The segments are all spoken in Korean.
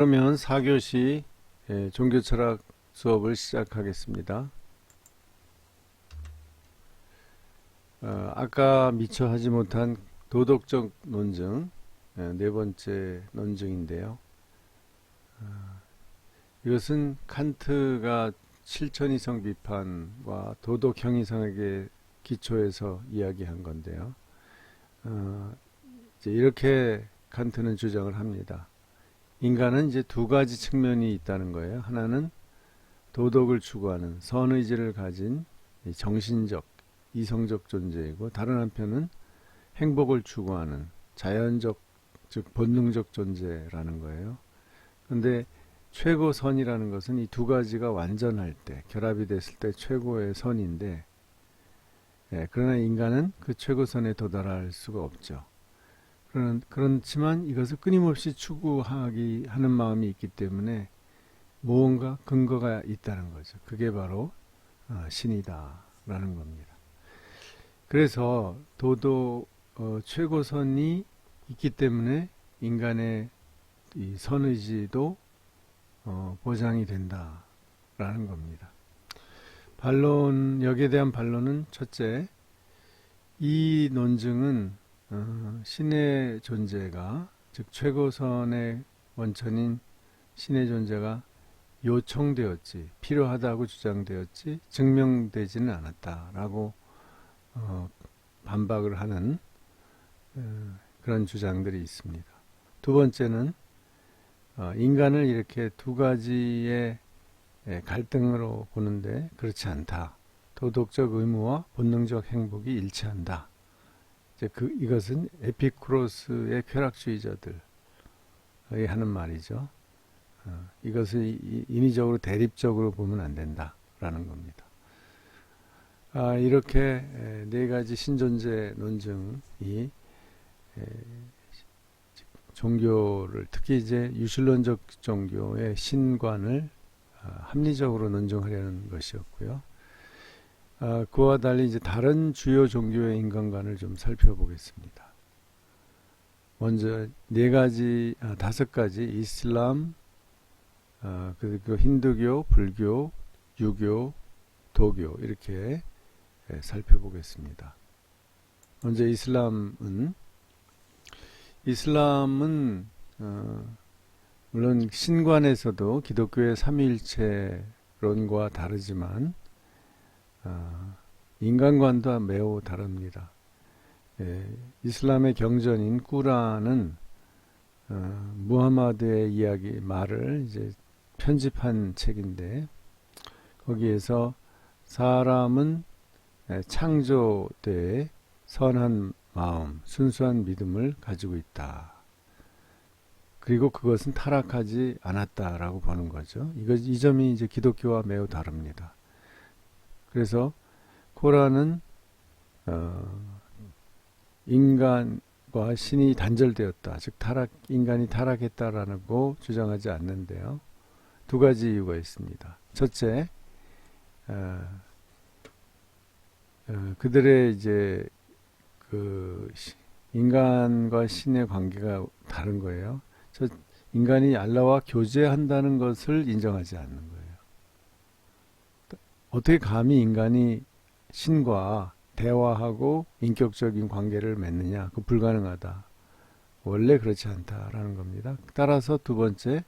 그러면 4교시 종교철학 수업을 시작하겠습니다. 아까 미처 하지 못한 도덕적 논증, 네 번째 논증인데요. 이것은 칸트가 실천이성 비판과 도덕 형이성에게 기초해서 이야기한 건데요. 이제 이렇게 칸트는 주장을 합니다. 인간은 이제 두 가지 측면이 있다는 거예요. 하나는 도덕을 추구하는 선의지를 가진 정신적, 이성적 존재이고, 다른 한편은 행복을 추구하는 자연적, 즉 본능적 존재라는 거예요. 그런데 최고선이라는 것은 이 두 가지가 완전할 때, 결합이 됐을 때 최고의 선인데, 그러나 인간은 그 최고선에 도달할 수가 없죠. 그렇지만 이것을 끊임없이 추구하기 하는 마음이 있기 때문에 무언가 근거가 있다는 거죠. 그게 바로 신이다라는 겁니다. 그래서 도덕 최고선이 있기 때문에 인간의 이 선의지도 보장이 된다라는 겁니다. 여기에 대한 반론은 첫째, 이 논증은 신의 존재가, 즉 최고선의 원천인 신의 존재가 요청되었지, 필요하다고 주장되었지 증명되지는 않았다라고 반박을 하는 그런 주장들이 있습니다. 두 번째는 인간을 이렇게 두 가지의 갈등으로 보는데 그렇지 않다. 도덕적 의무와 본능적 행복이 일치한다. 이것은 에피쿠로스의 쾌락주의자들이 하는 말이죠. 이것을 인위적으로 대립적으로 보면 안 된다라는 겁니다. 이렇게 네 가지 신존재 논증이 종교를, 특히 이제 유실론적 종교의 신관을 합리적으로 논증하려는 것이었고요. 그와 달리 이제 다른 주요 종교의 인간관을 좀 살펴보겠습니다. 먼저 다섯 가지 이슬람, 그리고 힌두교, 불교, 유교, 도교 이렇게 살펴보겠습니다. 먼저 이슬람은 물론 신관에서도 기독교의 삼위일체론과 다르지만 인간관도 매우 다릅니다. 이슬람의 경전인 꾸란은 무하마드의 말을 이제 편집한 책인데, 거기에서 사람은 창조 때 선한 마음, 순수한 믿음을 가지고 있다. 그리고 그것은 타락하지 않았다라고 보는 거죠. 이 점이 이제 기독교와 매우 다릅니다. 그래서 코란은 인간과 신이 단절되었다, 즉 인간이 타락했다라고 주장하지 않는데요. 두 가지 이유가 있습니다. 첫째, 그들의 이제 인간과 신의 관계가 다른 거예요. 인간이 알라와 교제한다는 것을 인정하지 않는 거예요. 어떻게 감히 인간이 신과 대화하고 인격적인 관계를 맺느냐? 그 불가능하다. 원래 그렇지 않다라는 겁니다. 따라서 두 번째,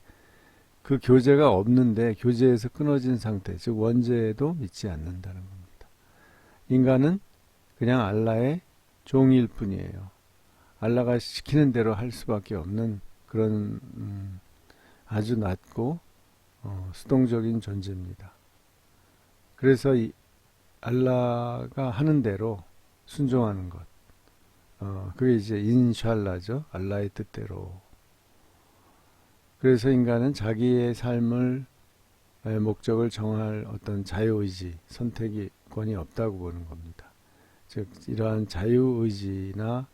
그 교제가 없는데 교제에서 끊어진 상태, 즉 원죄에도 믿지 않는다는 겁니다. 인간은 그냥 알라의 종일 뿐이에요. 알라가 시키는 대로 할 수밖에 없는 그런 아주 낮고 수동적인 존재입니다. 그래서 알라가 하는 대로 순종하는 것, 그게 이제 인샬라죠. 알라의 뜻대로. 그래서 인간은 자기의 삶을 목적을 정할 어떤 자유의지, 선택권이 없다고 보는 겁니다. 즉 이러한 자유의지나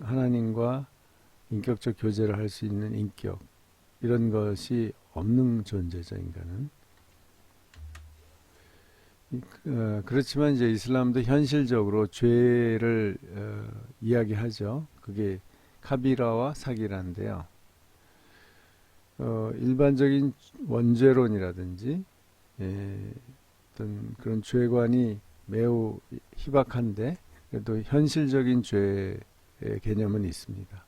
하나님과 인격적 교제를 할 수 있는 인격, 이런 것이 없는 존재죠, 인간은. 그렇지만 이제 이슬람도 현실적으로 죄를 이야기하죠. 그게 카비라와 사기라인데요. 일반적인 원죄론이라든지 어떤 그런 죄관이 매우 희박한데 그래도 현실적인 죄의 개념은 있습니다.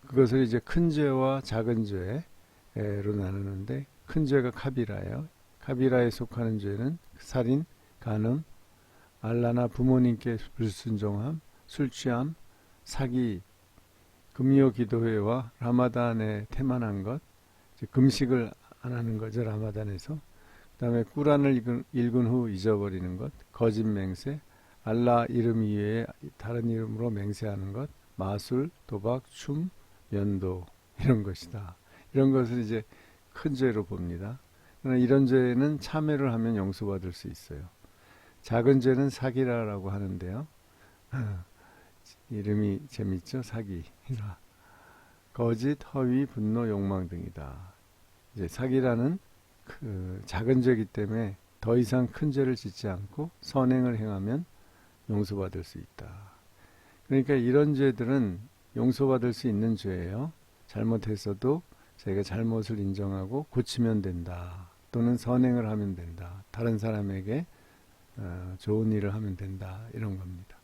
그것을 이제 큰 죄와 작은 죄로 나누는데 큰 죄가 카비라예요. 카비라에 속하는 죄는 살인, 간음, 알라나 부모님께 불순종함, 술 취함, 사기, 금요 기도회와 라마단에 태만한 것, 금식을 안 하는 거죠, 라마단에서. 그 다음에 꾸란을 읽은 후 잊어버리는 것, 거짓 맹세, 알라 이름 이외에 다른 이름으로 맹세하는 것, 마술, 도박, 춤, 연도 이런 것이다. 이런 것을 이제 큰 죄로 봅니다. 그러나 이런 죄는 참회를 하면 용서받을 수 있어요. 작은 죄는 사기라라고 하는데요. 이름이 재밌죠? 사기. 거짓, 허위, 분노, 욕망 등이다. 이제 사기라는 그 작은 죄이기 때문에 더 이상 큰 죄를 짓지 않고 선행을 행하면 용서받을 수 있다. 그러니까 이런 죄들은 용서받을 수 있는 죄예요. 잘못했어도 자기가 잘못을 인정하고 고치면 된다. 또는 선행을 하면 된다. 다른 사람에게 좋은 일을 하면 된다. 이런 겁니다.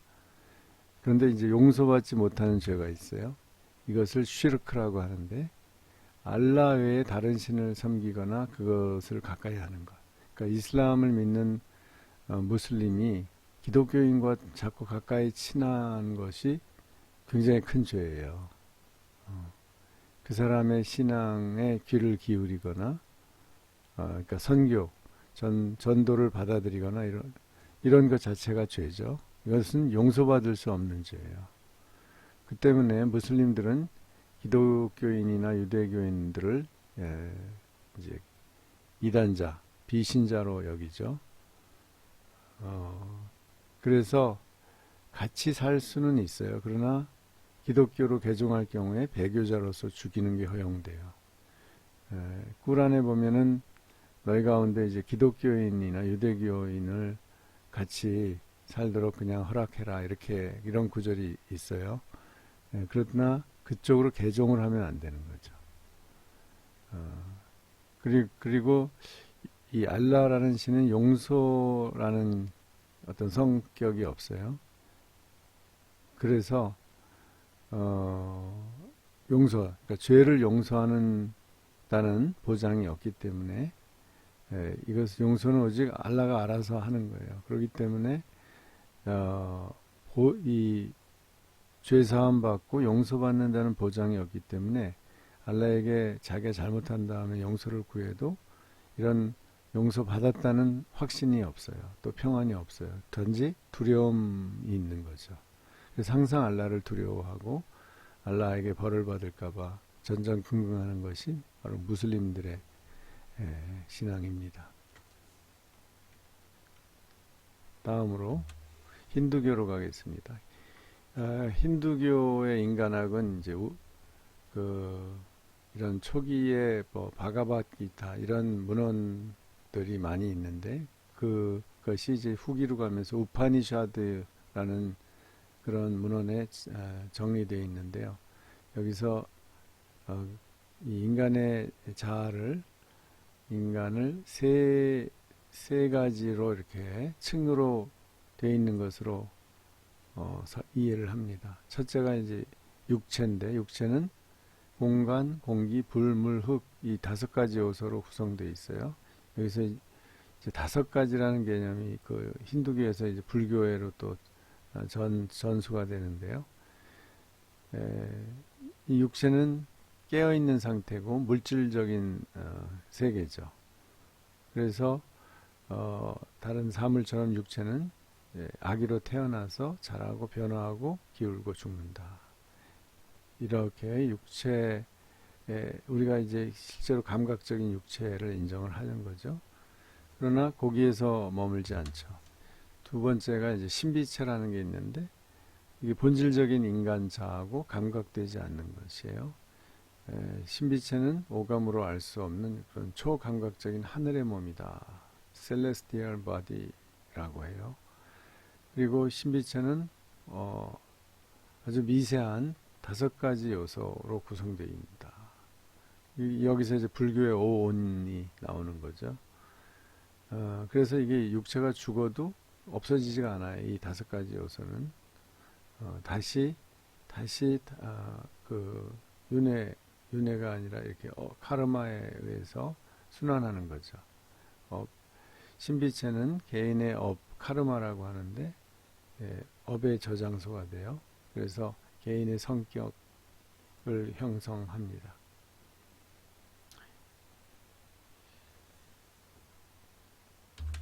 그런데 이제 용서받지 못하는 죄가 있어요. 이것을 쉬르크라고 하는데 알라 외에 다른 신을 섬기거나 그것을 가까이 하는 것. 그러니까 이슬람을 믿는 무슬림이 기독교인과 자꾸 가까이 친한 것이 굉장히 큰 죄예요. 그 사람의 신앙에 귀를 기울이거나 그러니까 선교, 전도를 받아들이거나 이런 것 자체가 죄죠. 이것은 용서받을 수 없는 죄예요. 그 때문에 무슬림들은 기독교인이나 유대교인들을 이제 이단자, 비신자로 여기죠. 그래서 같이 살 수는 있어요. 그러나 기독교로 개종할 경우에 배교자로서 죽이는 게 허용돼요. 꾸란에 보면은 너희 가운데 이제 기독교인이나 유대교인을 같이 살도록 그냥 허락해라 이런 구절이 있어요. 그러나 그쪽으로 개종을 하면 안 되는 거죠. 그리고 이 알라라는 신은 용서라는 어떤 성격이 없어요. 그래서 그러니까 죄를 용서하는 다는 보장이 없기 때문에 이것 용서는 오직 알라가 알아서 하는 거예요. 그렇기 때문에 이 죄 사함 받고 용서받는다는 보장이 없기 때문에 알라에게 자기가 잘못한 다음에 용서를 구해도 이런 용서받았다는 확신이 없어요. 또 평안이 없어요. 단지 두려움이 있는 거죠. 그래서 항상 알라를 두려워하고 알라에게 벌을 받을까봐 전전긍긍하는 것이 바로 무슬림들의 신앙입니다. 다음으로 힌두교로 가겠습니다. 힌두교의 인간학은 이제 이런 초기에 바가바기타 이런 문헌들이 많이 있는데 그것이 이제 후기로 가면서 우파니샤드라는 그런 문헌에 정리되어 있는데요. 여기서 이 인간을 세 가지로 이렇게 층으로 되어 있는 것으로 이해를 합니다. 첫째가 이제 육체인데 육체는 공간, 공기, 불, 물, 흙 이 5가지 요소로 구성되어 있어요. 여기서 이제 5가지라는 개념이 그 힌두교에서 이제 불교회로 또 전수가 되는데요. 이 육체는 깨어 있는 상태고 물질적인 세계죠. 그래서 다른 사물처럼 육체는 아기로 태어나서 자라고 변화하고 기울고 죽는다. 이렇게 육체에 우리가 이제 실제로 감각적인 육체를 인정을 하는 거죠. 그러나 거기에서 머물지 않죠. 두 번째가 이제 신비체라는 게 있는데 이게 본질적인 인간자하고 감각되지 않는 것이에요. 신비체는 오감으로 알 수 없는 그런 초감각적인 하늘의 몸이다. Celestial Body라고 해요. 그리고 신비체는 아주 미세한 5가지 요소로 구성되어 있습니다. 여기서 이제 불교의 오온이 나오는 거죠. 그래서 이게 육체가 죽어도 없어지지가 않아요. 이 다섯 가지 요소는 다시 그 윤회가 아니라 이렇게 카르마에 의해서 순환하는 거죠. 신비체는 개인의 카르마라고 하는데 업의 저장소가 돼요. 그래서 개인의 성격을 형성합니다.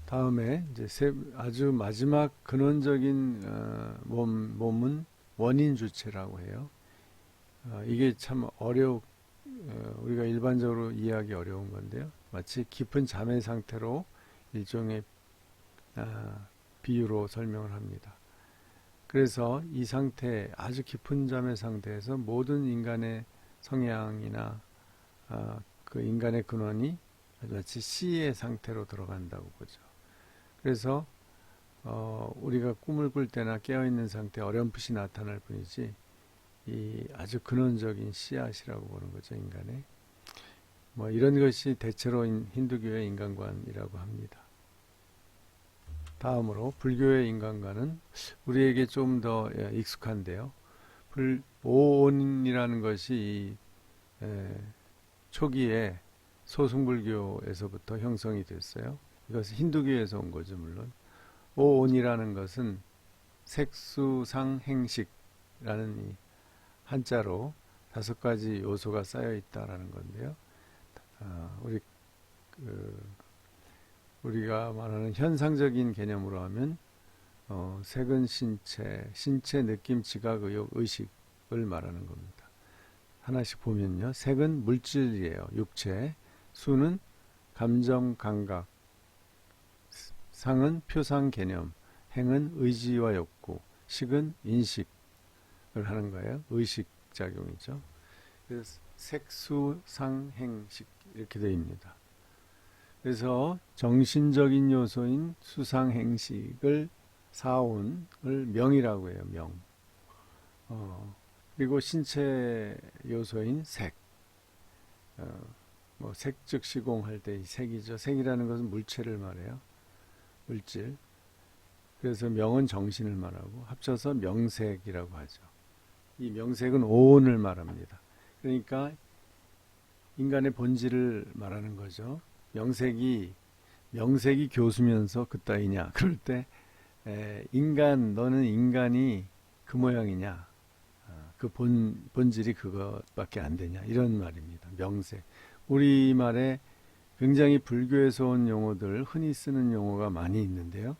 다음에 이제 아주 마지막 근원적인 몸은 원인 주체라고 해요. 이게 참 우리가 일반적으로 이해하기 어려운 건데요. 마치 깊은 잠의 상태로 일종의 비유로 설명을 합니다. 그래서 이 상태, 아주 깊은 잠의 상태에서 모든 인간의 성향이나 그 인간의 근원이 마치 C의 상태로 들어간다고 보죠. 그래서 우리가 꿈을 꿀 때나 깨어있는 상태 어렴풋이 나타날 뿐이지 이 아주 근원적인 씨앗이라고 보는 거죠. 인간의 이런 것이 대체로 힌두교의 인간관이라고 합니다. 다음으로 불교의 인간관은 우리에게 좀 더 익숙한데요. 오온이라는 것이 초기에 소승불교에서부터 형성이 됐어요. 이것은 힌두교에서 온 거죠, 물론. 오온이라는 것은 색수상행식이라는 이 한자로 다섯 가지 요소가 쌓여 있다라는 건데요. 우리가 말하는 현상적인 개념으로 하면 색은 신체, 느낌, 지각, 의욕, 의식을 말하는 겁니다. 하나씩 보면요. 색은 물질이에요. 육체. 수는 감정, 감각. 상은 표상, 개념. 행은 의지와 욕구. 식은 인식을 하는 거예요. 의식 작용이죠. 그래서 색, 수, 상, 행, 식 이렇게 되어 있습니다. 그래서 정신적인 요소인 수상행식을 사온을 명이라고 해요. 명. 그리고 신체 요소인 색. 색즉 시공할 때 이 색이죠. 색이라는 것은 물체를 말해요. 물질. 그래서 명은 정신을 말하고 합쳐서 명색이라고 하죠. 이 명색은 오온을 말합니다. 그러니까 인간의 본질을 말하는 거죠. 명색이 교수면서 그따위냐. 그럴 때 너는 인간이 그 모양이냐. 그 본질이 그것밖에 안 되냐. 이런 말입니다. 명색. 우리말에 굉장히 불교에서 온 용어들, 흔히 쓰는 용어가 많이 있는데요.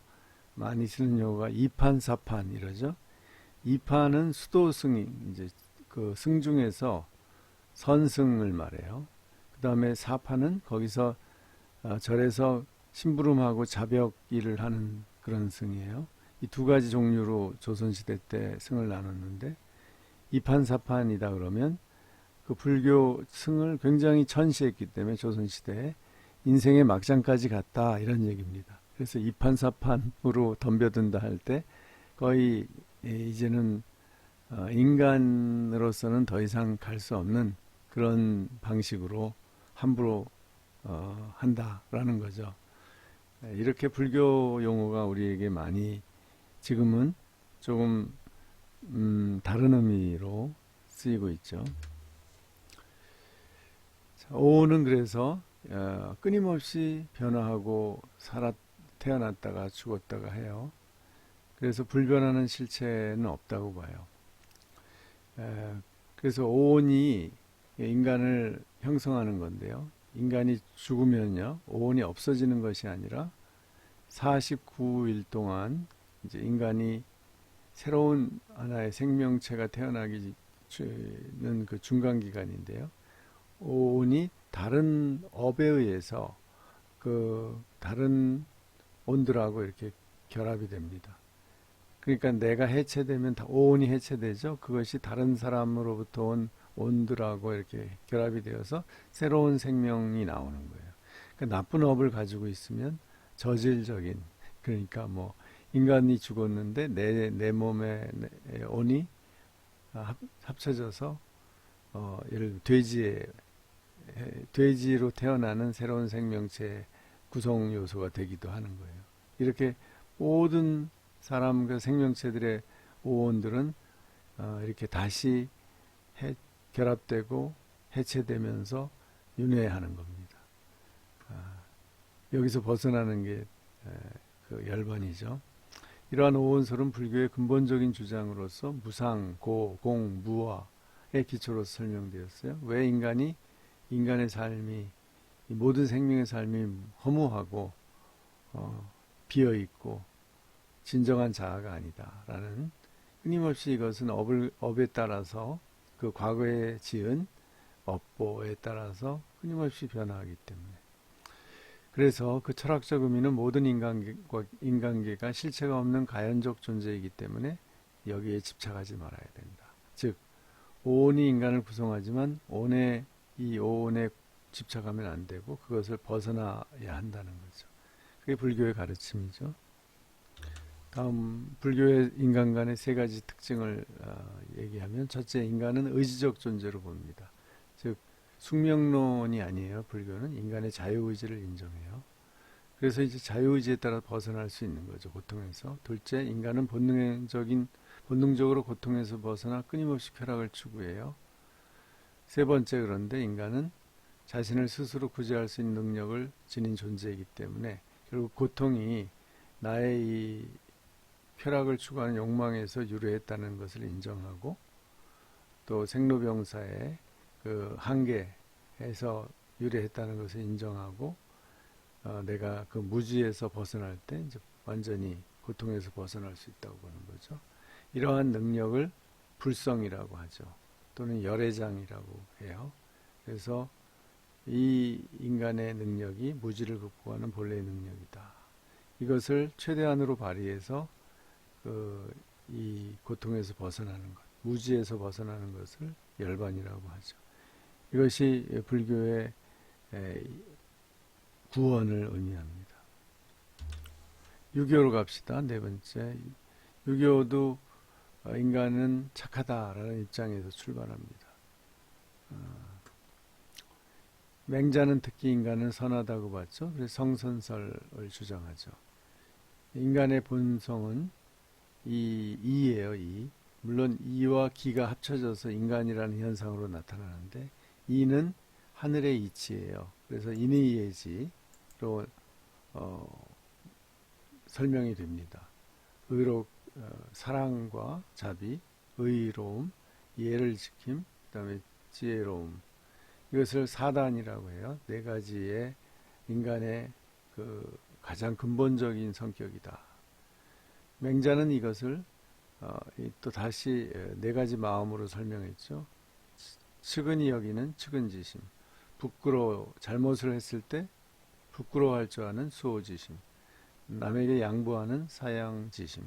많이 쓰는 용어가 이판사판 이러죠. 이판은 수도승, 이제 그 승 중에서 선승을 말해요. 그 다음에 사판은 거기서 절에서 심부름하고 자벽 일을 하는 그런 승이에요. 이 두 가지 종류로 조선시대 때 승을 나눴는데 이판사판이다 그러면 그 불교 승을 굉장히 천시했기 때문에 조선시대에 인생의 막장까지 갔다 이런 얘기입니다. 그래서 이판사판으로 덤벼든다 할 때 거의 이제는 인간으로서는 더 이상 갈 수 없는 그런 방식으로 함부로 한다라는 거죠. 이렇게 불교 용어가 우리에게 많이 지금은 조금 다른 의미로 쓰이고 있죠. 오는 그래서 끊임없이 변화하고 태어났다가 죽었다가 해요. 그래서 불변하는 실체는 없다고 봐요. 그래서 오온이 인간을 형성하는 건데요. 인간이 죽으면요, 오온이 없어지는 것이 아니라 49일 동안 이제 인간이 새로운 하나의 생명체가 태어나기는 그 중간 기간인데요. 오온이 다른 업에 의해서 그 다른 온들하고 이렇게 결합이 됩니다. 그러니까 내가 해체되면 오온이 해체되죠. 그것이 다른 사람으로부터 온 온들하고 이렇게 결합이 되어서 새로운 생명이 나오는 거예요. 그러니까 나쁜 업을 가지고 있으면 저질적인, 그러니까 인간이 죽었는데 내 몸에 온이 합쳐져서 예를 들어 돼지의 돼지로 태어나는 새로운 생명체의 구성 요소가 되기도 하는 거예요. 이렇게 모든 사람 그 생명체들의 오온들은 이렇게 다시 결합되고 해체되면서 윤회하는 겁니다. 여기서 벗어나는 게 그 열반이죠. 이러한 오온설은 불교의 근본적인 주장으로서 무상, 고, 공, 무아의 기초로 설명되었어요. 왜 인간의 삶이, 이 모든 생명의 삶이 허무하고 비어 있고 진정한 자아가 아니다라는, 끊임없이 이것은 업에 따라서 그 과거에 지은 업보에 따라서 끊임없이 변화하기 때문에, 그래서 그 철학적 의미는 모든 인간계가 실체가 없는 가연적 존재이기 때문에 여기에 집착하지 말아야 된다. 즉 오온이 인간을 구성하지만 이 오온에 집착하면 안 되고 그것을 벗어나야 한다는 거죠. 그게 불교의 가르침이죠. 다음, 불교의 인간 간의 세 가지 특징을 얘기하면, 첫째, 인간은 의지적 존재로 봅니다. 즉 숙명론이 아니에요. 불교는 인간의 자유의지를 인정해요. 그래서 이제 자유의지에 따라 벗어날 수 있는 거죠, 고통에서. 둘째, 인간은 본능적으로 고통에서 벗어나 끊임없이 쾌락을 추구해요. 세 번째, 그런데 인간은 자신을 스스로 구제할 수 있는 능력을 지닌 존재이기 때문에 결국 고통이 나의 이 쾌락을 추구하는 욕망에서 유래했다는 것을 인정하고, 또 생로병사의 그 한계에서 유래했다는 것을 인정하고, 내가 그 무지에서 벗어날 때 이제 완전히 고통에서 벗어날 수 있다고 보는 거죠. 이러한 능력을 불성이라고 하죠. 또는 열애장이라고 해요. 그래서 이 인간의 능력이 무지를 극복하는 본래의 능력이다. 이것을 최대한으로 발휘해서 이 고통에서 벗어나는 것, 무지에서 벗어나는 것을 열반이라고 하죠. 이것이 불교의 구원을 의미합니다. 유교로 갑시다. 네 번째, 유교도 인간은 착하다라는 입장에서 출발합니다. 맹자는 특히 인간은 선하다고 봤죠. 그래서 성선설을 주장하죠. 인간의 본성은 이예요. 이. 물론 이와 기가 합쳐져서 인간이라는 현상으로 나타나는데, 이는 하늘의 이치예요. 그래서 인의예지로 설명이 됩니다. 사랑과 자비, 의로움, 예를 지킴, 그 다음에 지혜로움, 이것을 사단이라고 해요. 네 가지의 인간의 그 가장 근본적인 성격이다. 맹자는 이것을 또 다시 네 가지 마음으로 설명했죠. 측은히 여기는 측은지심, 잘못을 했을 때 부끄러워할 줄 아는 수호지심, 남에게 양보하는 사양지심,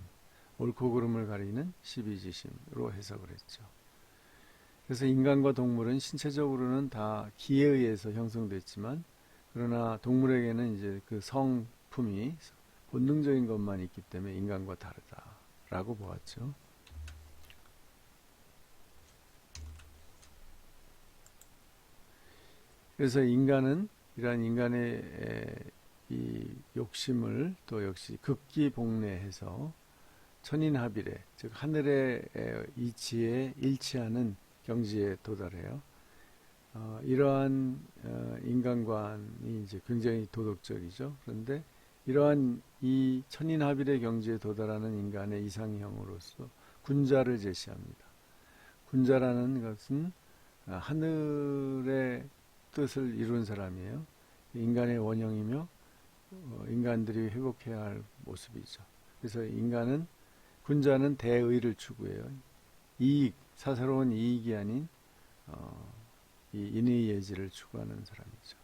옳고 그름을 가리는 시비지심으로 해석을 했죠. 그래서 인간과 동물은 신체적으로는 다 기에 의해서 형성됐지만, 그러나 동물에게는 이제 그 성품이 본능적인 것만 있기 때문에 인간과 다르다라고 보았죠. 그래서 인간은 이러한 인간의 이 욕심을 또 역시 극기복례해서 천인합일에, 즉 하늘의 이치에 일치하는 경지에 도달해요. 이러한 인간관이 이제 굉장히 도덕적이죠. 그런데 이러한 이 천인합일의 경지에 도달하는 인간의 이상형으로서 군자를 제시합니다. 군자라는 것은 하늘의 뜻을 이룬 사람이에요. 인간의 원형이며 인간들이 회복해야 할 모습이죠. 그래서 군자는 대의를 추구해요. 사사로운 이익이 아닌 이 인의예지를 추구하는 사람이죠.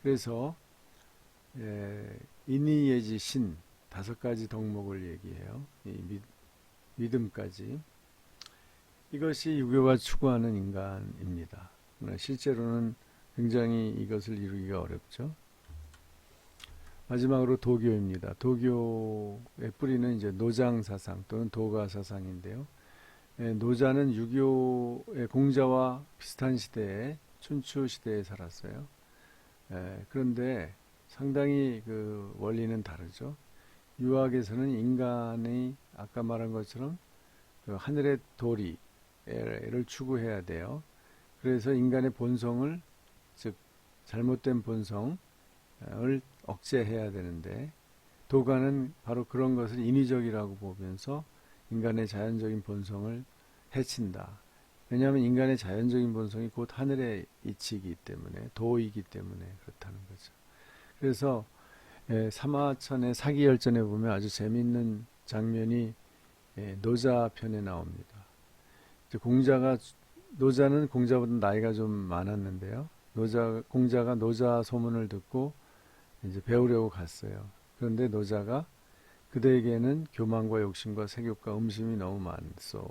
그래서 인의예지 신 5가지 덕목을 얘기해요. 믿음까지. 이것이 유교가 추구하는 인간입니다. 그러나 실제로는 굉장히 이것을 이루기가 어렵죠. 마지막으로 도교입니다. 도교의 뿌리는 이제 노장사상 또는 도가사상인데요. 노자는 유교의 공자와 비슷한 시대에 춘추 시대에 살았어요. 그런데 상당히 그 원리는 다르죠. 유학에서는 인간이 아까 말한 것처럼 그 하늘의 도리를 추구해야 돼요. 그래서 인간의 본성을, 즉 잘못된 본성을 억제해야 되는데, 도가는 바로 그런 것을 인위적이라고 보면서 인간의 자연적인 본성을 해친다. 왜냐하면 인간의 자연적인 본성이 곧 하늘의 이치이기 때문에, 도이기 때문에 그렇다는 거죠. 그래서 사마천의 사기열전에 보면 아주 재미있는 장면이 노자편에 나옵니다. 노자는 공자보다 나이가 좀 많았는데요. 공자가 노자 소문을 듣고 이제 배우려고 갔어요. 그런데 노자가 그대에게는 교만과 욕심과 색욕과 음심이 너무 많소.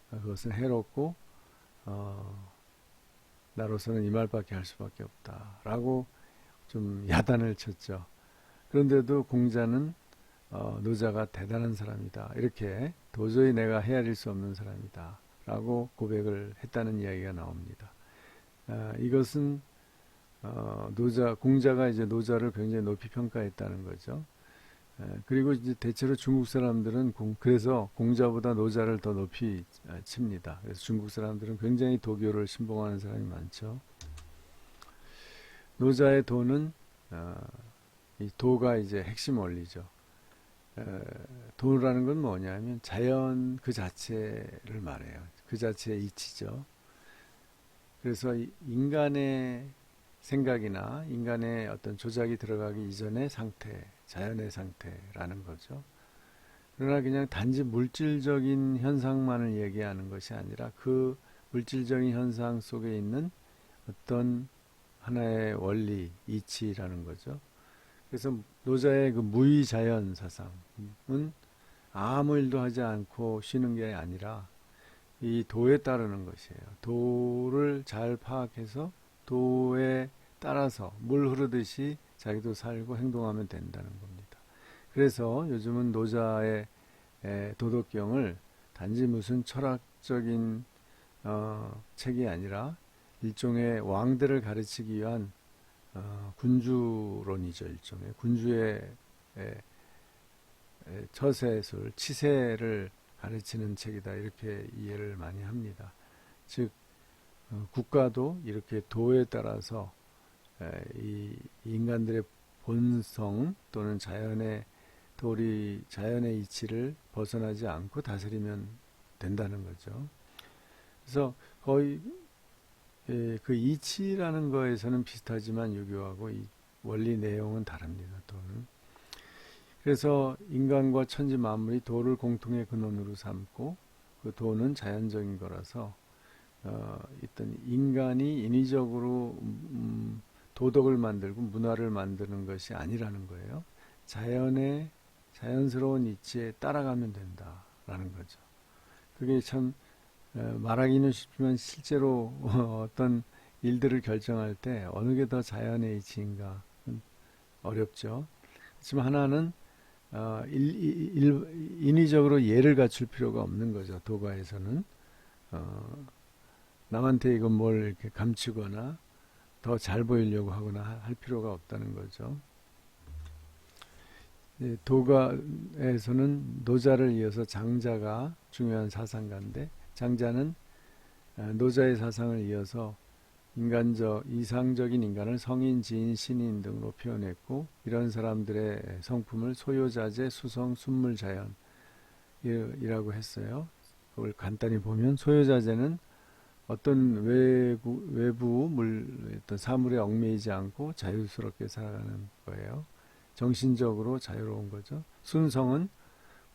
그것은 해롭고 나로서는 이 말밖에 할 수밖에 없다라고 좀 야단을 쳤죠. 그런데도 공자는 노자가 대단한 사람이다. 이렇게 도저히 내가 헤아릴 수 없는 사람이다. 라고 고백을 했다는 이야기가 나옵니다. 이것은 공자가 이제 노자를 굉장히 높이 평가했다는 거죠. 그리고 이제 대체로 중국 사람들은 그래서 공자보다 노자를 더 높이 칩니다. 그래서 중국 사람들은 굉장히 도교를 신봉하는 사람이 많죠. 노자의 도는 이 도가 이제 핵심 원리죠. 도라는 건 뭐냐면 자연 그 자체를 말해요. 그 자체의 이치죠. 그래서 인간의 생각이나 인간의 어떤 조작이 들어가기 이전의 상태, 자연의 상태라는 거죠. 그러나 그냥 단지 물질적인 현상만을 얘기하는 것이 아니라 그 물질적인 현상 속에 있는 어떤 하나의 원리, 이치라는 거죠. 그래서 노자의 그 무의자연 사상은 아무 일도 하지 않고 쉬는 게 아니라 이 도에 따르는 것이에요. 도를 잘 파악해서 도에 따라서 물 흐르듯이 자기도 살고 행동하면 된다는 겁니다. 그래서 요즘은 노자의 도덕경을 단지 무슨 철학적인 책이 아니라 일종의 왕들을 가르치기 위한 군주론이죠. 일종의 군주의 처세술, 치세를 가르치는 책이다. 이렇게 이해를 많이 합니다. 즉 국가도 이렇게 도에 따라서 이 인간들의 본성 또는 자연의 도리, 자연의 이치를 벗어나지 않고 다스리면 된다는 거죠. 그래서 거의 그 이치라는 거에서는 비슷하지만 유교하고 이 원리 내용은 다릅니다. 도는. 그래서 인간과 천지 만물이 도를 공통의 근원으로 삼고 그 도는 자연적인 거라서 어떤 인간이 인위적으로 도덕을 만들고 문화를 만드는 것이 아니라는 거예요. 자연스러운 이치에 따라가면 된다라는 거죠. 그게 참 말하기는 쉽지만 실제로 어떤 일들을 결정할 때 어느 게 더 자연의 이치인가 어렵죠. 하지만 하나는 인위적으로 예를 갖출 필요가 없는 거죠. 도가에서는 남한테 이건 뭘 이렇게 감추거나 더 잘 보이려고 하거나 할 필요가 없다는 거죠. 도가에서는 노자를 이어서 장자가 중요한 사상가인데 장자는 노자의 사상을 이어서 이상적인 인간을 성인, 지인, 신인 등으로 표현했고 이런 사람들의 성품을 소요자재, 수성, 순물자연 이라고 했어요. 그걸 간단히 보면 소요자재는 어떤 외부 어떤 사물에 얽매이지 않고 자유스럽게 살아가는 거예요. 정신적으로 자유로운 거죠. 순성은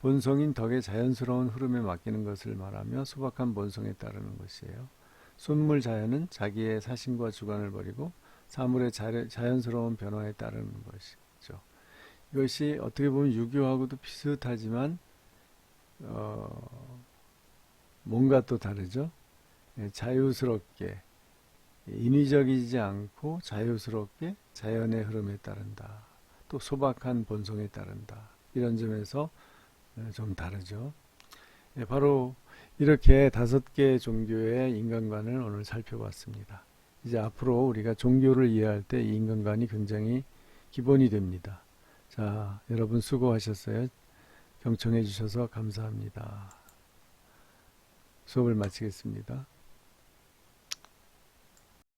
본성인 덕의 자연스러운 흐름에 맡기는 것을 말하며 소박한 본성에 따르는 것이에요. 순물자연은 자기의 사심과 주관을 버리고 사물의 자연스러운 변화에 따르는 것이죠. 이것이 어떻게 보면 유교하고도 비슷하지만 뭔가 또 다르죠. 자유스럽게 인위적이지 않고 자유스럽게 자연의 흐름에 따른다. 또 소박한 본성에 따른다. 이런 점에서 좀 다르죠. 바로 이렇게 5개 종교의 인간관을 오늘 살펴봤습니다. 이제 앞으로 우리가 종교를 이해할 때 이 인간관이 굉장히 기본이 됩니다. 자, 여러분 수고하셨어요. 경청해 주셔서 감사합니다. 수업을 마치겠습니다.